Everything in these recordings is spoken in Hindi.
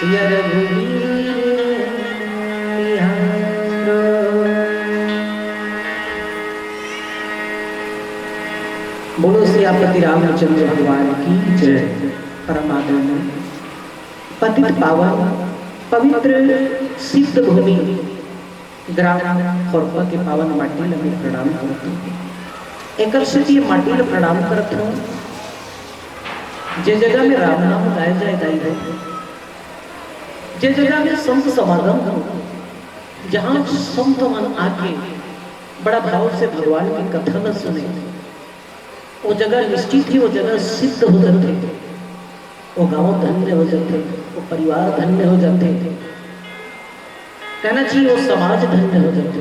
सिया रघुवीर बिहार। बोलो सियापति रामचंद्र भगवान की जय। परमात्मा पतित पावन पवित्र सिद्ध भूमि ग्राम खोरपा के पावन माटी में प्रणाम करता हूँ। एक माटी में प्रणाम करता हूँ जे जगह में राम नाम गाया जाए गाई है, जे जगह में संत समागम हो, जहाँ संत मन आके बड़ा भाव से भगवान की कथा न सुने, वो जगह निश्चित ही वो जगह सिद्ध हो जाते, वो गांव धन्य हो जाते, वो परिवार धन्य हो जाते, कहना चाहिए वो समाज धन्य हो जाते।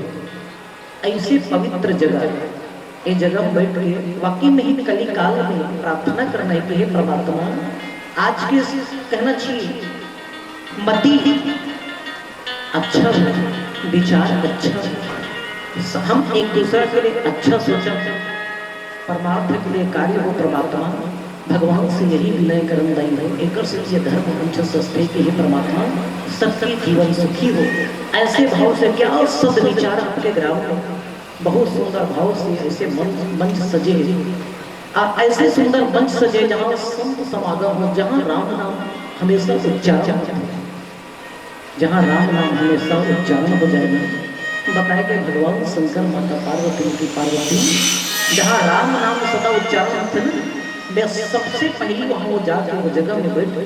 ऐसी पवित्र जगह, ये जगह बैठ के वाकई में ही कली काल में प्रार्थना करना है कि हे परमात्मा, आज के कहना चाहिए मति अच्छा हो, विचार अच्छा हो, हम एक दूसरे के लिए अच्छा सोचा, परमार्थ के लिए कार्य हो। परमात्मा भगवान से यही विनय करम दाई है, एक से धर्म वंश सस्ते के हे परमात्मा सबके जीवन सुखी हो। ऐसे भाव से क्या सद विचार आपके ग्राम में बहुत सुंदर भाव से ऐसे मंच सजे, और ऐसे सुंदर मंच सजे जहाँ संत समागम हो, जहाँ राम नाम हमेशा उच्चारण हो, जहाँ राम नाम हमेशा उच्चारण हो जाएगा। बताए गए भगवान शंकर माता पार्वती की पार्वती, जहाँ राम नाम सदा उच्चारण होते ना, मैं सबसे पहली वहाँ वो जाकर वो जगह में बैठ के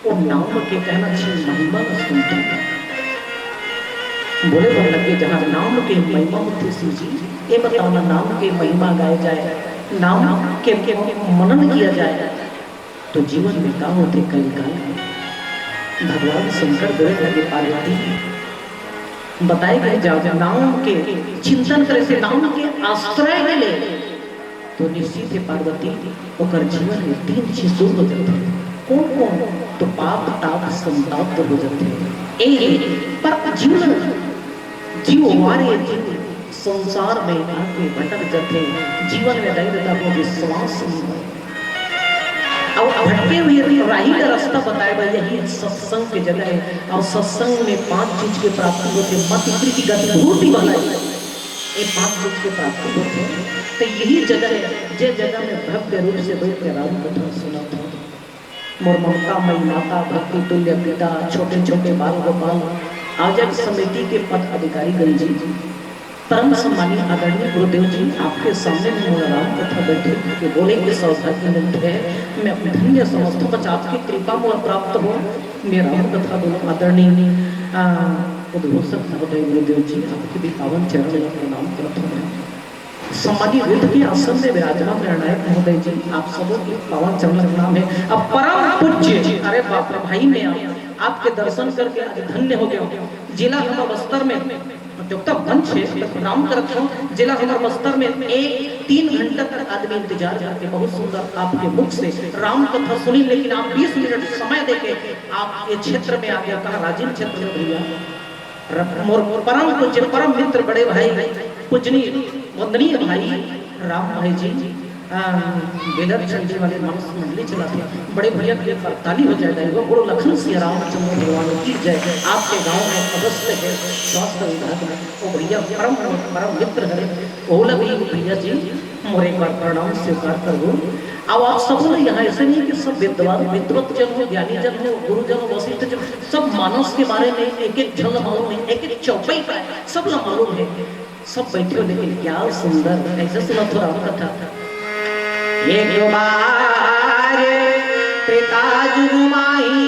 वो नाम के कहना चाहिए महिमा सुनती है। बोले बोल लगे जहाँ नाम के महिमा होती सी जी, ये बताओ ना, नाम के महिमा गाए जाए, नाम के मनन किया जाए तो जीवन में काम होते कल काल। भगवान शंकर बोले लगे पार्वती, बताए गए जाओ नाम के चिंतन करे से, नाम के आश्रय में ले तो निश्चित है पार्वती होकर जीवन में तीन चीज दूर हो जाते हैं। कौन कौन? तो पाप ताप संताप हो जाते हैं। पर जीवन जीव हमारे संसार में आके भटक जाते हैं, जीवन में दैवता को विश्वास नहीं है। अब भटके हुए राही का रास्ता बताया भाई, यही सत्संग की जगह है। और सत्संग में 5 चीज के प्राप्ति होते, मत प्रीति गति भूति बनाई, ये 5 चीज के प्राप्ति होते हैं। तो यही जगह है, जे जगह में भव्य रूप से बैठ के राम कथा सुना था। मोर ममता मई माता भक्ति तुल्य पिता, छोटे छोटे बाल गोपाल, आजक समिति के पद अधिकारी गंजी, परम सम्मानीय आदरणीय गुरुदेव जी, आपके सामने में मोर राम कथा बैठे के बोले के सौभाग्य मिलते है। मैं अपने धन्य समस्त बच आपकी कृपा मोर प्राप्त हो। मेरा राम कथा बोलो आदरणीय उद्घोषक महोदय गुरुदेव जी, आपके भी पावन चरण में प्रणाम करता हूँ। सम्मानीय वेद के आसन में विराजमान निर्णायक महोदय जी, आप सबों की पावन चरण प्रणाम है। अब परम पूज्य, अरे बाप रे भाई, मैं आपके दर्शन करके आज धन्य हो गया। जिला हमारा बस्तर में जब तक मंच है राम करता हूँ, जिला हमारा बस्तर में 1-3 घंटा तक आदमी इंतजार करके बहुत सुंदर आपके मुख से राम कथा सुनी, लेकिन आप 20 मिनट समय देके आप ये क्षेत्र में आ गया। कहा राजीव क्षेत्र में भैया, मोर परम पूज्य परम मित्र बड़े भाई पूजनीय वंदनीय भाई राम भाई जी बेदर चंडी वाले मानस मंडली चलाते, बड़े भैया के ताली हो जाएगा। वो गुरु लखन सिंह रामचंद्र भगवान की जय। आपके गांव में अगस्त है स्वास्थ्य विभाग में, वो भैया परम मित्र है, ओला भी भैया जी मोर एक बार प्रणाम स्वीकार करो। अब आप सब ने यहाँ ऐसे नहीं कि सब विद्वान विद्वत जन हो, ज्ञानी जन हो, गुरुजन वशिष्ठ जन, सब मानस के बारे में एक एक झल मालूम है, एक एक चौपाई का सब लोग मालूम है, सब बैठे हो। लेकिन क्या सुंदर ऐसे सुना थोड़ा कथा। एक बार त्रेता जुग माही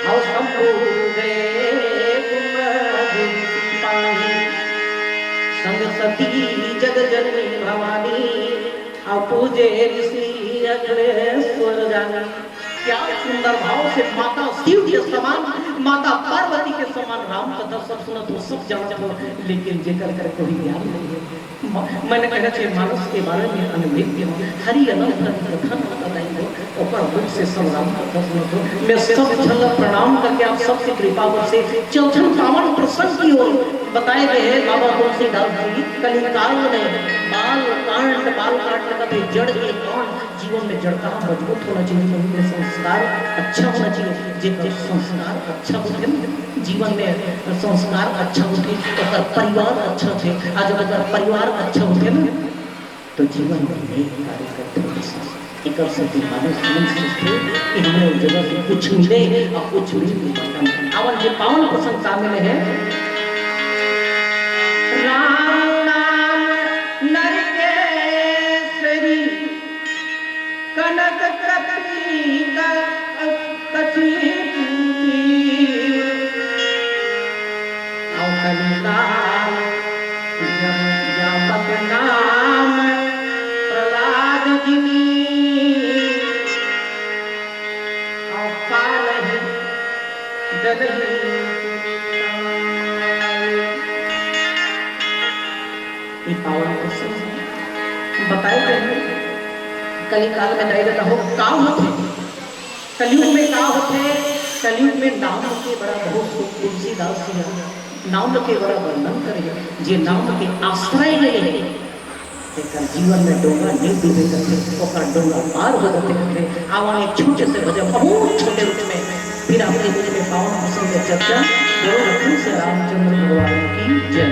और शंभु गए संग सती जग जननी भवानी और पूजे ऋषि अखिलेश्वर जानी। क्या सुंदर भाव से माता शिव के समान, माता पार्वती के समान राम कथा सब सुना तो सब जानते हो, लेकिन जेकर कर कोई ज्ञान नहीं है। मैंने कहना चाहिए मानस के बारे में अनुभव हरि अनंत कथा न बताई हो, ऊपर मुख से सब राम कथा सुनो। मैं सब छल प्रणाम करके आप सबसे कृपा से चौथन पावन प्रसंग की ओर बताए गए हैं बाबा तुलसीदास जी कलिकाल में बाल कांड लगाते जड़ के कौन जीवन में जड़ का मजबूत होना चाहिए, मन में संस्कार अच्छा होना चाहिए। जे संस्कार अच्छा होते जीवन में संस्कार अच्छा होते तो परिवार अच्छा थे। आज अगर परिवार अच्छा होते ना तो जीवन में नए कार्य करते एक सती मानस मन से कि हमें उस जगह से कुछ मिले और कुछ मिले। अवन जो पावन प्रसंग सामने है राम नाम नरकेश्वरी कनक कपली कथी नाम प्रहलाद जिनी बताए गए कलिकाल में दया हो का होते कलयुग में का होते कलयुग में नाम के बड़ा बहुत तुलसीदास जी नाम के बड़ा वर्णन करे जे नाम के आश्रय ले जीवन में डोंगा नहीं डूबे करते डोंगा पार हो जाते करते आवाने छोटे से भजन बहुत छोटे रूप में फिर अपने रूप में पावन प्रसंग में चर्चा करो। रखन से रामचंद्र भगवान की जय।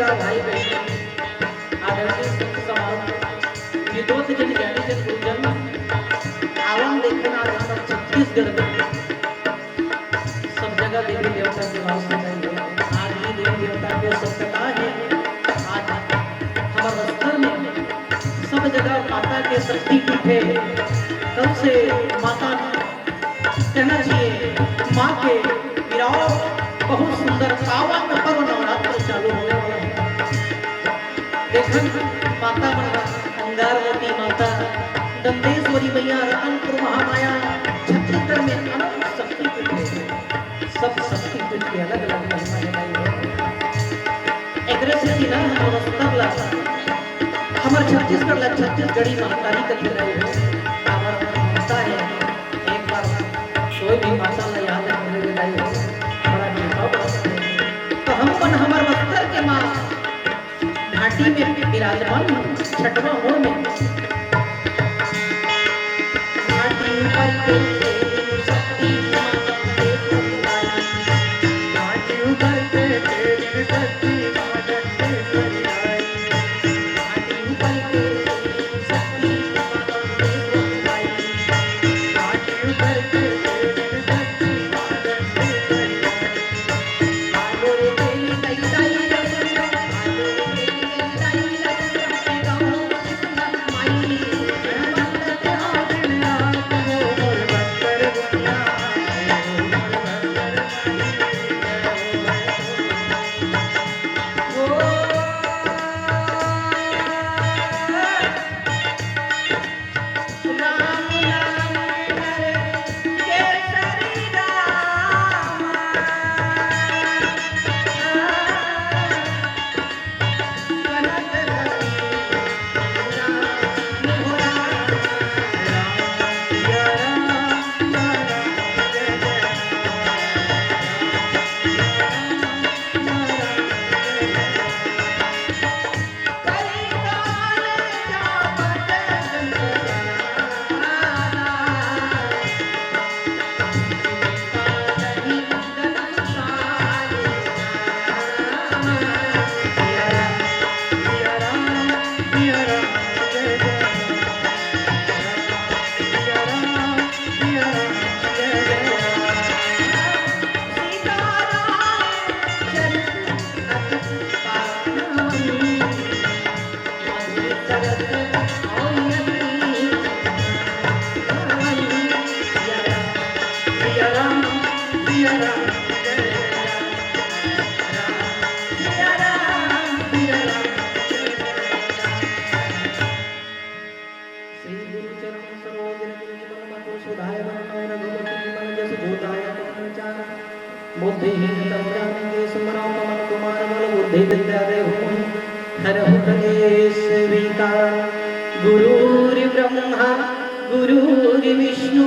भाई बहन आदरणीय संत समाज विद्वत जन ज्ञानी जन गुरुजन आवन देखना हमारा छत्तीसगढ़ में सब जगह देवी देवता के वास करेंगे। आज ही देवी देवता के सत्यता है। आज हमारे स्तर में सब जगह माता के शक्ति पीठ है। तब से माता कहना चाहिए माँ के विराव बहुत सुंदर पावन पर्व नवरात्र चालू होने वाला है। देखन माता अंगारवती माता दंतेश्वरी मैया, रतनपुर महामाया, छत्तीसगढ़ में अनंत शक्तिपीठ है। सब शक्तिपीठ के अलग अलग महिमा है भाई। एकरे से कि ना हमर वस्तर ला हमर छत्तीसगढ़ ला छत्तीसगढ़ी महाकाली का खिलाई हो। हमर माता है, एक बार कोई भी माता ला याद रखने के लाई हो, बड़ा कृपा बरसते हैं। तो हम अपन हमर वस्तर के माँ घाटी में विराजमान छठवा मोड़ में गुरुर्ब्रह्मा गुरुर्विष्णु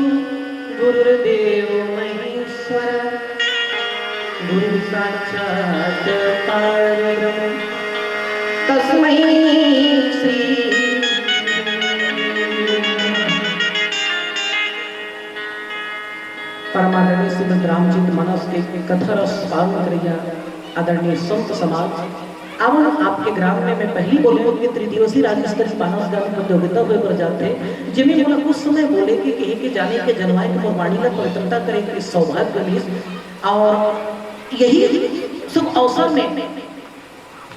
गुरुर्देव महेश्वर गुरु साक्षात् परब्रह्म तस्मै श्री। परमानंद श्रीमद् रामचरित मानस के कथा रस पालन करिया आदरणीय संत समाज। अब आपके ग्राम में मैं पहली बोलूँ कि त्रिदिवसीय राज्य स्तरीय मानस गान प्रतियोगिता हुए कर जाते जिनमें बोला कुछ समय बोले कि कहे के जाने के जनवाई की वाणी का पवित्रता करे कि सौभाग्य मिली। और यही सब अवसर में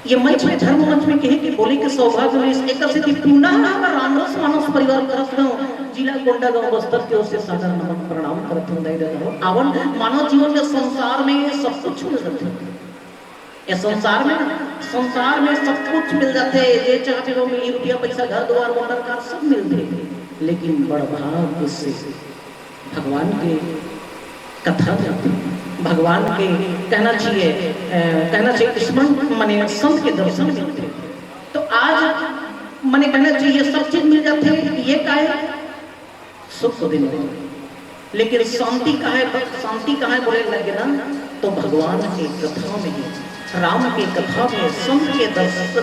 ये मंच में धर्म मंच में कहे कि बोले कि सौभाग्य मिली एक से कि पुनः रामरस मानस परिवार करत गांव जिला गोंडा गांव बस्तर की ओर से सादर नमन प्रणाम करत हूं। दई देता आवन मानव जीवन के संसार में सब कुछ मिल जाते हैं। ये संसार में सब कुछ मिल जाते हैं। जे चाहते हो मिली रुपया पैसा घर द्वार मोटर कार सब मिलते, लेकिन बड़ भाग्य से भगवान के कथा भगवान के कहना चाहिए स्मरण माने संत के दर्शन मिलते। तो आज माने कहना चाहिए सब चीज मिल जाते हैं। ये का है सुख दिन, लेकिन शांति कहाँ है बोले लगे ना तो भगवान के कथा में है, राम के कथा में, संत के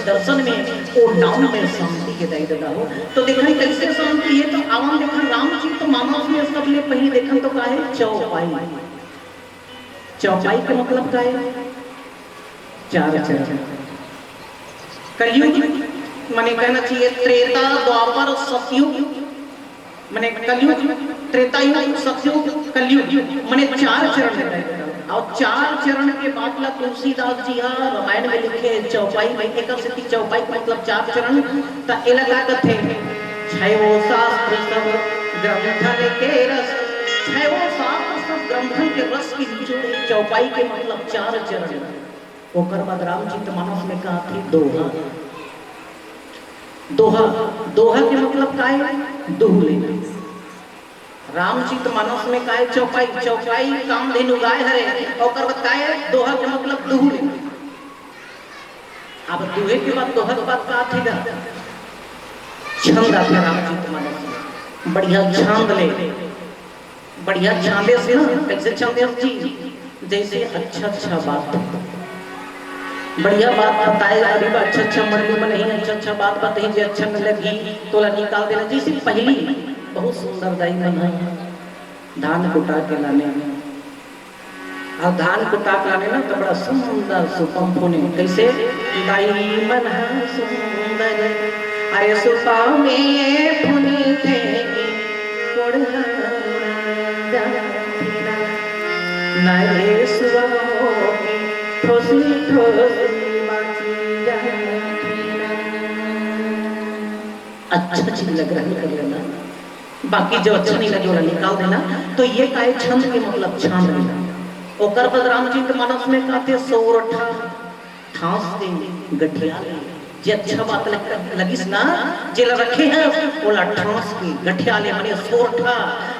दर्शन में, वो नाम में शांति के दई देता हो। तो देखा कैसे शांति है। तो आवाम देखा राम जी तो मानस में सबले पहले देखा तो का है चौपाई। चौपाई का मतलब का है चार चरण। कलयुग माने कहना चाहिए त्रेता द्वापर सतयुग माने कलयुग, त्रेता युग, सतयुग, कलयुग माने चार चरण है। और चार चरण के बाद ला तुलसीदास जी रामायण में लिखे चौपाई में एक से चौपाई मतलब चार चरण। त एला का थे छयो शास्त्र सब ग्रंथन के रस, छयो शास्त्र सब ग्रंथन के रस की निचोड़ चौपाई के मतलब चार चरण। ओकर बाद रामचरित मानस में कहा थी दोहा। दोहा, दोहा के मतलब का है? दुह लेना। रामचरित मानस में का है? चौपाई, चौपाई कामधेनु गाय हरे और बताए दोहा के मतलब दुह लेना। अब दुहे के बाद दोहा के बाद का थी ना छंद आता रामचरित मानस में, बढ़िया छांद ले, बढ़िया छांदे से ना, कैसे छांदे जी, जैसे अच्छा अच्छा बात, बढ़िया बात बताए, अभी अच्छा अच्छा मंडली में नहीं अच्छा अच्छा बात बताई जो अच्छा न लगी तो ला निकाल देना। जैसे पहली बहुत सुंदर दाई मन है, धान कुटा के लाने में, और धान कुटा के लाने ना तो बड़ा सुंदर सुपम फूने, कैसे दाई मन है सुंदर, अरे सुपा में फूनी थे नारे सुआ अच्छा चीज लग रहा है कर लेना, बाकी जो अच्छा नहीं लगे वाला निकाल देना। तो ये का छंद के मतलब छान लेना। ओकर बाद रामचरित मानस में कहते सोरठा ठास के गठिया जे अच्छा बात लगिस ना जे रखे हैं ओला ठास के गठिया ले माने सोरठा।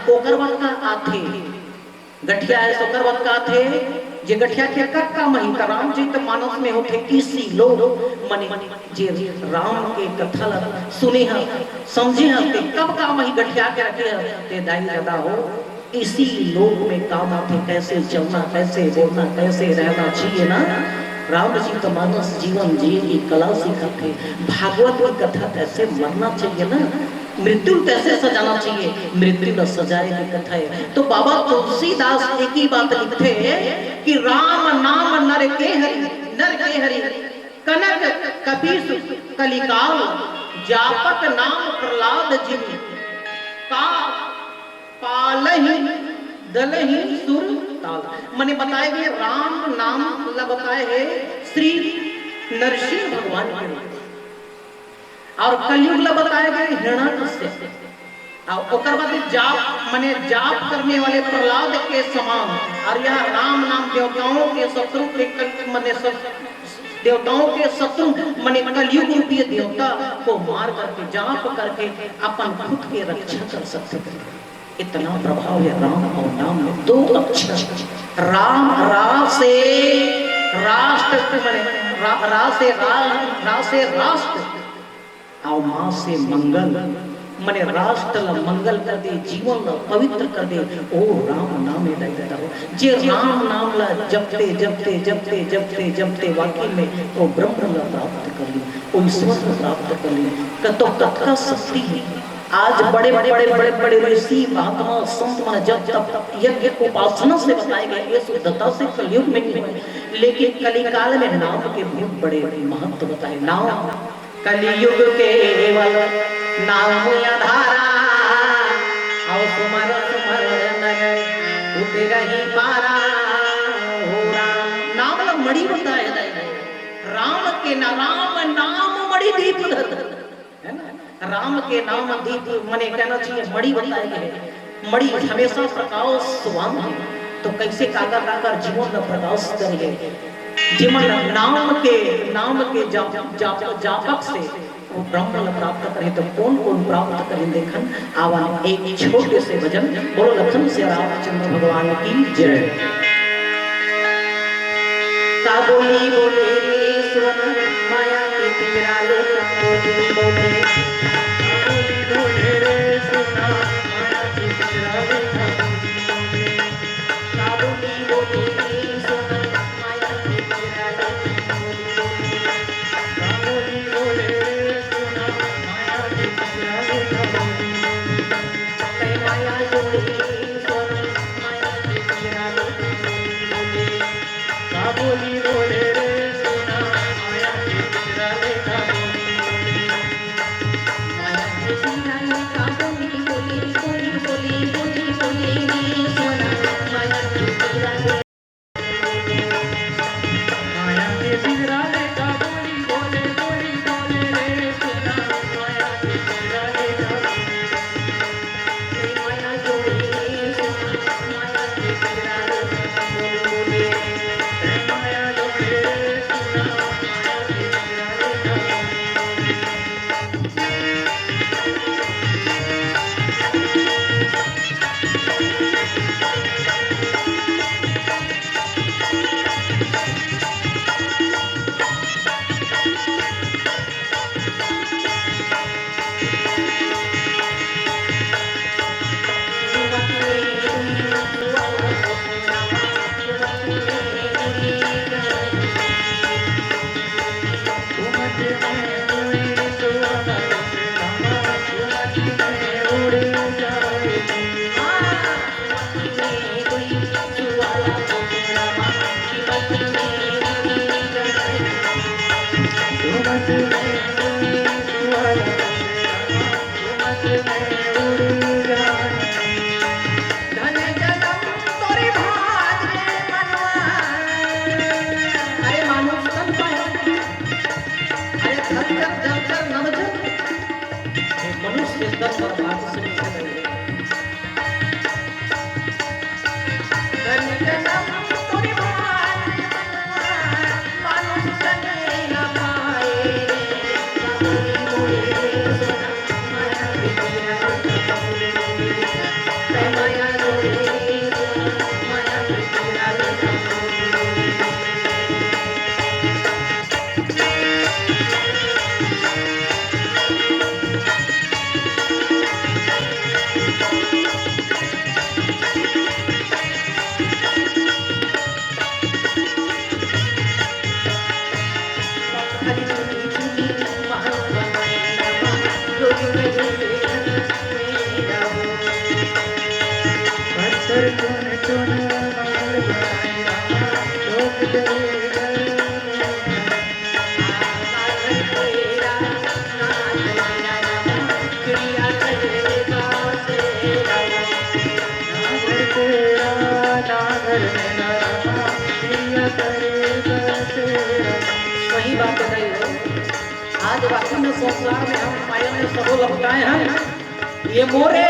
ओकर बाद का आथे गठिया है, सोकर बाद का आथे जे गठिया के कक्का मही का रामचरित मानस में होते किसी लोग मने जे राम के कथा सुने हैं समझे हैं ते कब का मही गठिया के रखे हैं ते दाई दादा हो इसी लोक में काम आते, कैसे चलना, कैसे बोलना, कैसे रहना चाहिए ना। रामचरित मानस जीवन जिए की कला सिखाते, भागवत की कथा कैसे मरना चाहिए ना, मृत्यु कैसे सजाना चाहिए, मृत्यु न सजाए की कथा है। तो बाबा तुलसीदास एक ही बात लिखते हैं कि राम नाम नर के हरि कनक कपीस कलिकाल जापत नाम प्रहलाद जिन का पालहि दलहि सुर ताल। मैंने बताए गए राम नाम मतलब बताए है श्री नरसिंह भगवान के नाम, और कलयुग ला बताए गए हिरण्यकश्यप, और ओकर बाद जाप माने जाप करने वाले प्रहलाद के समान। और यह राम नाम देवताओं के शत्रु के माने देवताओं के शत्रु माने कलयुग रूपी देवता को मार करके जाप करके अपन खुद के रक्षा कर सकते हैं। इतना प्रभाव है राम और नाम में। दो अक्षर राम, रा से राष्ट्र माने रा से राष्ट्र और मां से मंगल माने राष्ट्र ला मंगल कर दे, जीवन ला पवित्र कर दे। ओ राम नाम ले देता हो जे राम नाम ला जपते जपते जपते जपते जपते वाकई में तो ब्रह्म ला प्राप्त कर ली, ओ ईश्वर को प्राप्त कर ली। तो कथा शक्ति है। आज बड़े बड़े बड़े बड़े बड़े ऋषि महात्मा संत मन जब तब यज्ञ उपासना से बताए गए, ये शुद्धता से कलयुग में नहीं है, लेकिन कलिकाल में नाम के बहुत बड़े महत्व बताए। नाम कलियुग केवल नाम आधारा, और सुमर सुमर नय उतर ही पारा हो राम। नाम ला मणि बताया है, राम के नाम मणि दीप है ना, राम के नाम दीप मने कहना चाहिए मणि बताए गए। मणि हमेशा प्रकाशवान है, तो कैसे काकर काकर जीवन का प्रकाश करिए। जीवन नाम के जापक से वो ब्रह्म प्राप्त करे, तो कौन कौन प्राप्त करें देखन आवन एक छोटे से भजन। बोलो लखन से रामचंद्र भगवान की जय। का बोली बोले सुन माया के पिंजराले बोली बोले में कोई सुवाला रामा कीमत में कीमत में सुवाला कीमत में उड़ जाए धन जन्म तोरे भाग रे मनवा अरे मानुष तन पाए अरे धन जब नवजन मनुष्य तन पर भाग से सही बात है। आज वाकई में संसार में हम पाए में सबो लपटाए हैं ये मोरे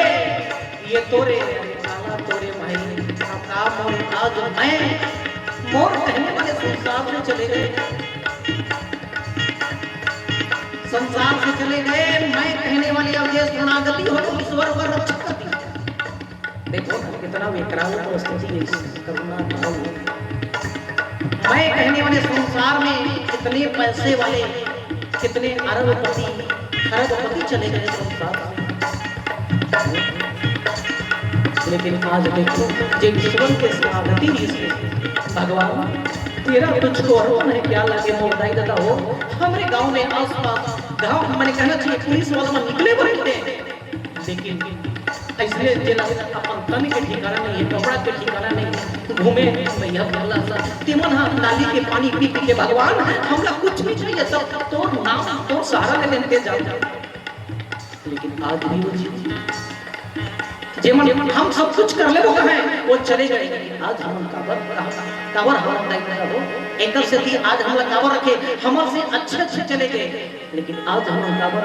ये तोरे काला तोरे भाई का मोरे आज मैं मोर कहने वाले संसार से चले गए संसार से चले गए मैं कहने वाली अब ये शरणागति हो तो ईश्वर का रक्षक करती देखो कितना विकराल परिस्थिति है करुणा भाव मैं कहने वाले संसार में कितने पैसे वाले कितने अरबपति चले गए संसार लेकिन आज देखो जो ईश्वर के शरणागति भगवान तेरा तुझको अर्पण है क्या लगे मोदाई दादा हो हमारे गांव में आसपास गांव मैंने कहना चाहिए पुलिस वालों निकले बने लेकिन इसलिए जिला अपन तन के ठिकाना नहीं है कपड़ा के ठिकाना नहीं घूमे भैया भला सा तिमन हम नाली के पानी पी के भगवान हमला कुछ नहीं चाहिए सब तो नाम तो सहारा ले लेते जाओ लेकिन आज भी वो जेमन हम सब कुछ कर ले वो है वो चले गए आज हम कावर हम नहीं हो एकल से थी आज हम कावर रखे हमर से अच्छे चले गए लेकिन आज हम कावर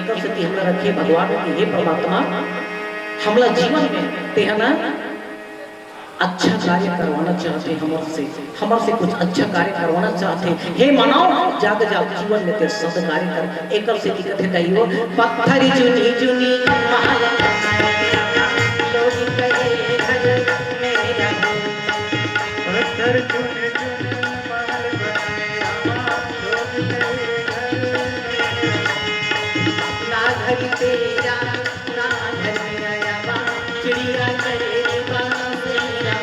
एकल से थी हम रखे भगवान के हे परमात्मा हमला जीवन में तेहना अच्छा कार्य करवाना चाहते हमर से कुछ अच्छा कार्य करवाना चाहते हे मनाओ जाग जीवन में ते सब कार्य कर एकल से कथे कहियो पत्थरी चुनी चुनी महाया लोग कहे घर मेरा पत्थर चुनी चुनी महल बनाया लोग कहे घर ना घर तेरा ना घर मेरा चिड़िया करे बासेरा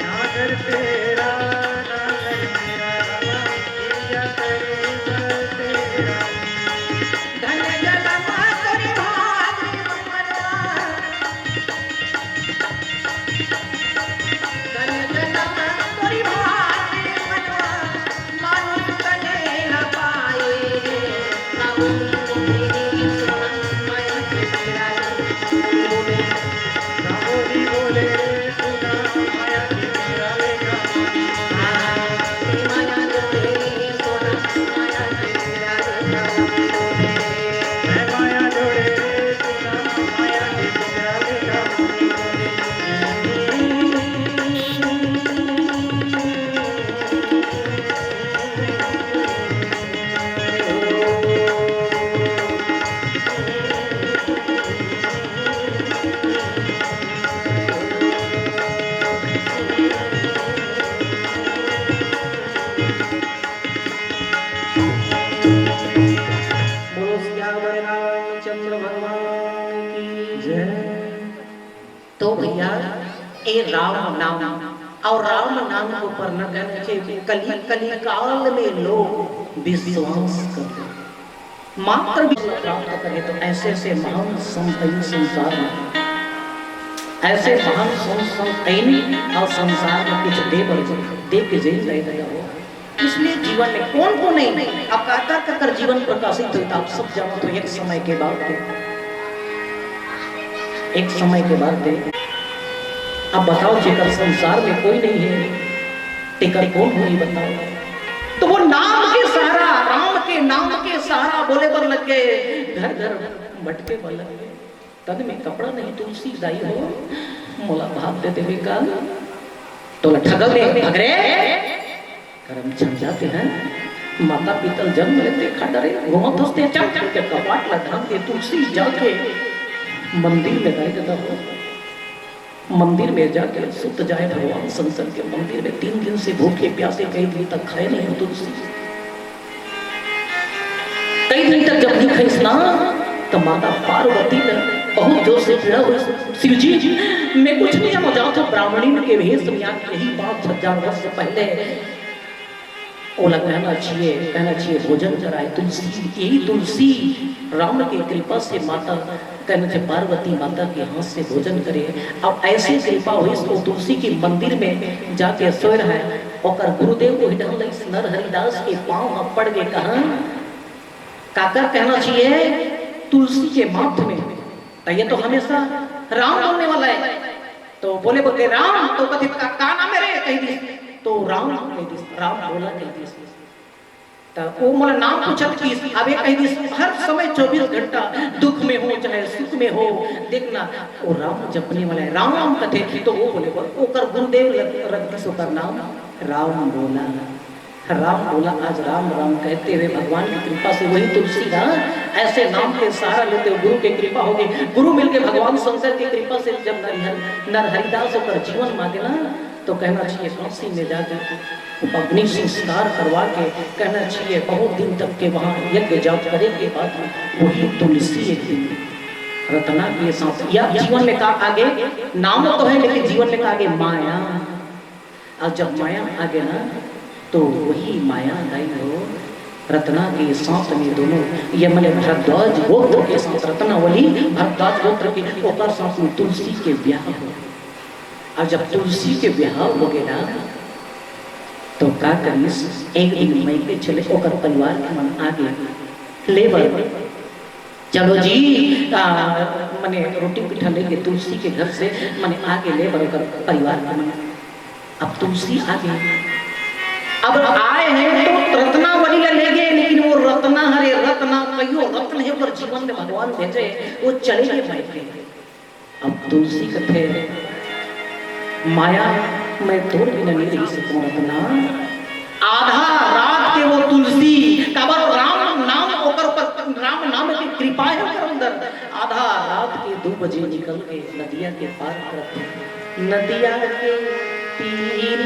ना घर तेरा ना घर मेरा चिड़िया करे बासेरा धन जनमा तोरी भाग मनवा धन जनमा तोरी भाग मनवा मानुष कने न पाए ना मेरी माया के तेरा बोले सुना माया की तेरा लेगा माया जोड़े सोना माया की तेरा लेगा माया जोड़े सुना माया की तेरा लेगा तो भैया ए राम नाम और राम नाम को ऊपर न कहना चाहिए कली काल में लोग विश्वास करते मात्र भी प्राप्त करें तो ऐसे महान संत संसार में ऐसे महान संत और संसार में कुछ दे के जेल नहीं गया हो। इसलिए जीवन में कौन को नहीं अब काका कर जीवन प्रकाशित होता आप सब जानो तो एक समय के बाद अब बताओ जेकर संसार में कोई नहीं है टेकर कौन हुई बताओ। तो वो नाम के सहारा राम के नाम के सहारा बोले पर लग गए घर घर भटके पर लग गए तन में कपड़ा नहीं तुलसी दाई हो मोला भाग दे देवे का तो ठगल दे भगरे कर्म छन जाते हैं माता पिता जन्म लेते खड़े घूमत हंसते चल के कपाट लगा के तुलसी जाके मंदिर में गए देता हो मंदिर में जाके सुत जाए भगवान शंकर के मंदिर में 3 दिन से भूखे प्यासे कई दिन तक खाए नहीं हो तुलसी कई दिन तक जब नहीं खाई ना तो माता पार्वती ने बहुत जोर से पीड़ा हुई शिव जी मैं कुछ नहीं जाना जाओ तो ब्राह्मणी के भेष में यही 5000 वर्ष से पहले ओला कहना चाहिए भोजन कराए तुलसी यही तुलसी राम की कृपा से माता कहना चाहिए पार्वती माता के हाथ से भोजन करे। अब ऐसी कृपा हुई इसको तुलसी के मंदिर में जाके सोए रहा है और गुरुदेव को हिडल नर हरिदास के पांव में पड़ गए कहा काकर कहना चाहिए तुलसी के माथ में तो ये तो हमेशा राम बोलने वाला है तो बोले बोलते राम तो कभी का नाम है रे कह दी तो राम बोला कह दी तो वो मोला नाम पूछत की अब ये कह दी हर समय 24 घंटा दुख में हो चाहे सुख में हो देखना वो राम जपने वाला है राम कथे तो वो बोले ओकर गुरुदेव रख दी सोकर नाम राम बोला आज राम राम कहते हुए भगवान की कृपा से वही तुलसी ना ऐसे नाम के सहारा लेते हुए गुरु की कृपा होगी गुरु मिलके भगवान शंकर की कृपा से जब नर हरिदास होकर जीवन मांगे ना तो कहना चाहिए काशी में जाकर अग्नि संस्कार करवा के कहना चाहिए बहुत दिन तक के वहाँ यज्ञ जाप करे के बाद वही तुलसी एक दिन रत्ना के साथ या जीवन में का आगे नाम तो है लेकिन जीवन में का आगे माया और जब माया आगे ना तो वही माया गई हो रत्ना के साथ में दोनों ये मैंने भरद्वाज गोत्र के साथ रत्नावली भरद्वाज गोत्र के ओकर साथ में तुलसी के ब्याह हो और जब तुलसी के ब्याह हो गए ना तो का करीस एक दिन मई के चले ओकर परिवार के मन आगे लेबर चलो जी मैंने रोटी पिठा लेके तुलसी के घर से मैंने आगे लेबर ओकर परिवार के मन अब तुलसी आगे अब आए हैं तो रत्नावली ले गए लेकिन वो रत्ना हरे रत्ना कहियो रत्न है पर जीवन में भगवान भेजे वो चले गए बैठे अब तुलसी कथे माया मैं तोड़ भी नहीं रही सकूं रत्ना आधा रात के वो तुलसी कबर राम नाम ओकर पर राम नाम की कृपा है ओकर अंदर आधा रात के 2 बजे निकल के नदिया के पार करते नदिया के तीर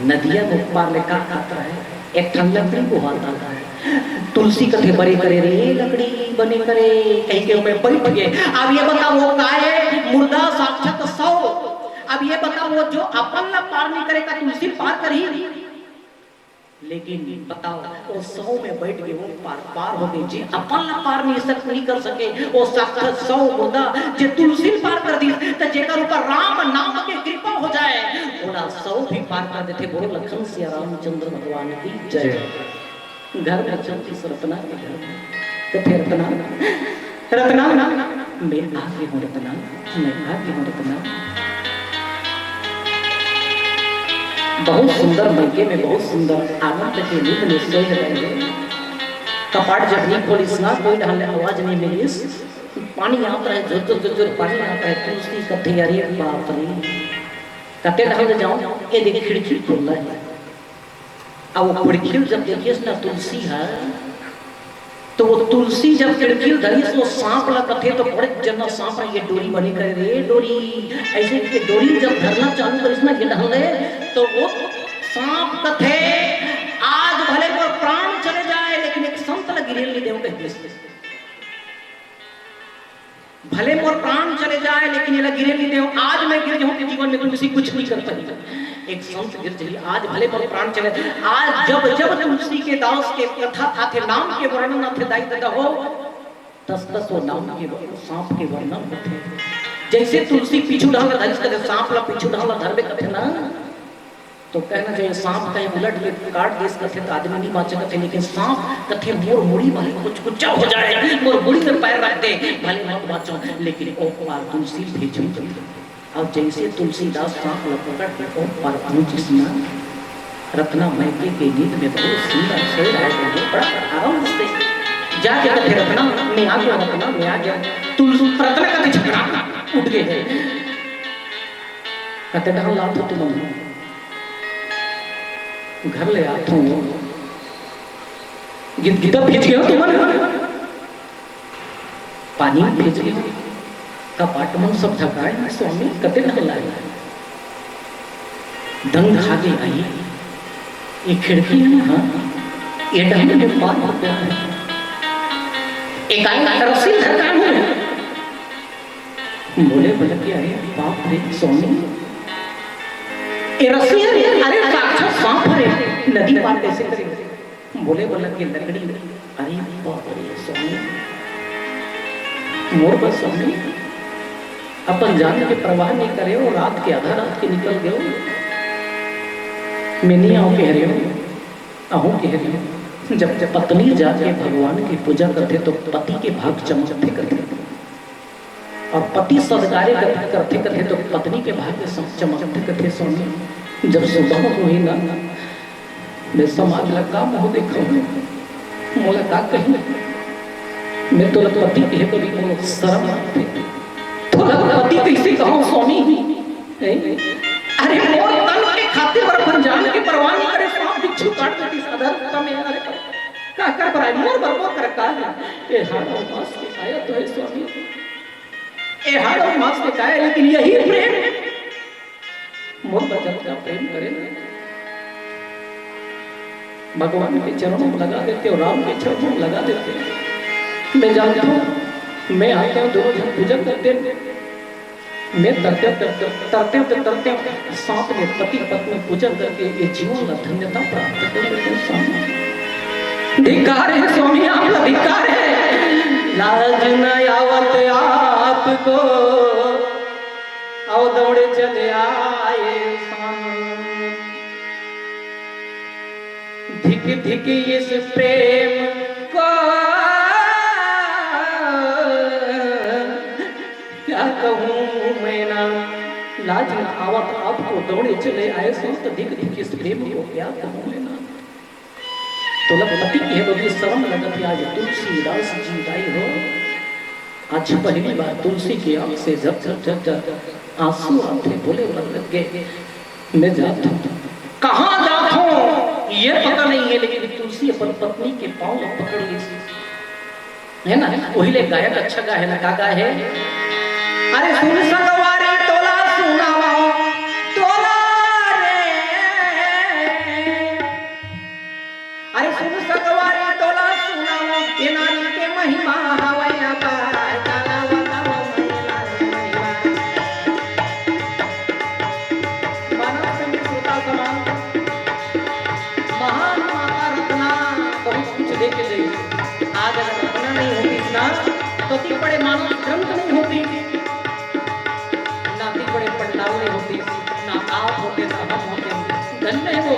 नदिया में पार में का आता है एक लकड़ी को हाथ आता है तुलसी कथे बड़े करे रे लकड़ी बने करे कहीं के में बैठ गए। अब ये बताओ वो का है मुर्दा साक्षात 100 अब ये बताओ वो जो अपन ला पार नहीं करेगा तुलसी पार कर ही लेकिन बताओ वो 100 में बैठ गए वो पार हो गए जी अपन ला पार नहीं कर सके वो साक्षात 100 मुर्दा जे तुलसी पार कर दी तो जेकर ऊपर राम नाम के कृपा हो जाए ओला 100 भी पार कर देते बोलो लखन सिया रामचंद्र भगवान की जय। घर में चलती रत्ना के घर तो फिर रत्ना मैं आगे हूँ रत्ना बहुत सुंदर मलके में बहुत सुंदर आनंद के नींद में सोए रहे कपाट जब नहीं खोली सुना कोई ढाल आवाज नहीं मिली पानी आता है जोर पानी आता है तुलसी कथे अरे बाप रे कते ढाल जाओ ये देखिए खिड़की खुला है अब वो खिड़की जब देखिए ना तुलसी है तो वो तुलसी जब खिड़की धरी वो सांप ला कथे तो बड़े जना सांप ये डोरी बनी करे रे डोरी ऐसे कि डोरी जब धरना चालू कर इसमें ये ढल तो वो सांप कथे आज भले पर प्राण चले जाए लेकिन एक संत लगी रेल देव के भले मोर प्राण चले जाए लेकिन ये गिरे नहीं दे, आज मैं गिर जाऊं तो जीवन में तुलसी कुछ नहीं कर पाई। एक संत गिर चली, आज भले मोर प्राण चले, आज जब जब तुलसी के दास के कथा आथे, नाम के वर्णन आथे दाई दादा हो, तस तस वो नाम के सांप के वर्णन होते। जैसे तुलसी पीछू ढाला धरिस कदे सांप ला पीछू ढाला धरबे कथे ना, तो कहना चाहिए सांप कहीं उलट के काट देस कथे तो आदमी नहीं बाँच सकते, लेकिन सांप कथे मोर मुड़ी भले कुछ कुछ हो जाए, मोर मुड़ी में पैर रख दे भले मत बाँचो, लेकिन ओ पार तुलसी भेजू। और जैसे तुलसीदास सांप लपकड़ के ओ पार पहुंची स्नान रत्ना महके के नींद में बहुत सुंदर सोए रहे, बड़ा आराम से जाके कथे रत्ना मैं आ गया, रत्ना मैं आ गया, तुलसी रत्ना कथे झगड़ा उठ गए, कथे ढाल लात तुम घर ले आते हो, गीता भेज गया तुम्हारे, पानी भेज गया, कपाट मन सब झकाए स्वामी कते न लाए, दंग खागे आई, ये खिड़की है ना, ये डंग में बात होता है, एक आई रस्सी झकाए हुए, बोले बोले क्या है बाप रे स्वामी, ये रस्सी है, अरे साक्षात सांप है, नदी पार कैसे करेंगे, बोले बोले की लकड़ी, अरे बाप रे स्वामी, मोर बस स्वामी अपन जान के प्रवाह नहीं करे और रात के आधा रात के निकल गए, मैं नहीं आऊं कह रहे हो, आहू कह रही हो, जब जब पत्नी जाके भगवान की पूजा करते तो पति के भाग चमकते करते, और पति सदकार्य करते करते तो पत्नी के भाग चमकते करते। स्वामी जब सुबह हुई ना, मैं समाज लगा मुँह देखा मुलाकात कही, मैं तो पति के तो भी शर्म आते, तो पति कैसे कहूँ स्वामी, अरे मोर तन के खाते पर अपन जान के परवाह नहीं करे, सांप बिच्छू काट देती साधारणता में, अरे का कर पर मोर बर्बाद कर का है, ए हाड़ो मास के आया तो है स्वामी, ए हाड़ो मास के आया, लेकिन यही प्रेम मोर बचत का प्रेम करे, भगवान के चरणों में लगा देते और राम के चरणों में लगा देते। मैं जानता हूँ, मैं आता हूँ दोनों जन पूजन करते, मैं तरते सांप ने पति पत्नी पूजन करके ये जीवन का धन्यता प्राप्त कर लेते हैं। धिक्कार है स्वामी, आपका धिक्कार है, लाज न आवत आपको, आओ दौड़े चले आए धिक धिक इस प्रेम को क्या कहूँ मैं ना, लाज न आवत आपको दौड़े चले आए संत धिक धिक इस प्रेम को क्या कहूँ मैं ना। तो पति की है शर्म लगत, आज तुलसीदास जी आई हो, आज पहली बार तुलसी की आंख से जब जब जब जब आंसू आते, बोले लग गए मैं जाता हूँ, कहाँ जाता हूँ ये पता नहीं है, लेकिन तुलसी अपन पत्नी के पाँव पकड़ ली है ना, वही ले गायक अच्छा गा है ना, का गा है, अरे सुन संगवारी तोला सुनावा तोला रे, अरे सुन संगवारी तोला सुनावा, ये नारी के महिमा हवया पार ताला बतावा महिमा, मानव संग श्रोता समान महान माता रत्ना बहुत कुछ देके गई, आज अगर रत्ना नहीं होती ना तो ती बड़े मानव ग्रंथ नहीं होती, ना ती बड़े पंडाल नहीं होती, ना आप होते ना हम होते, धन्य है वो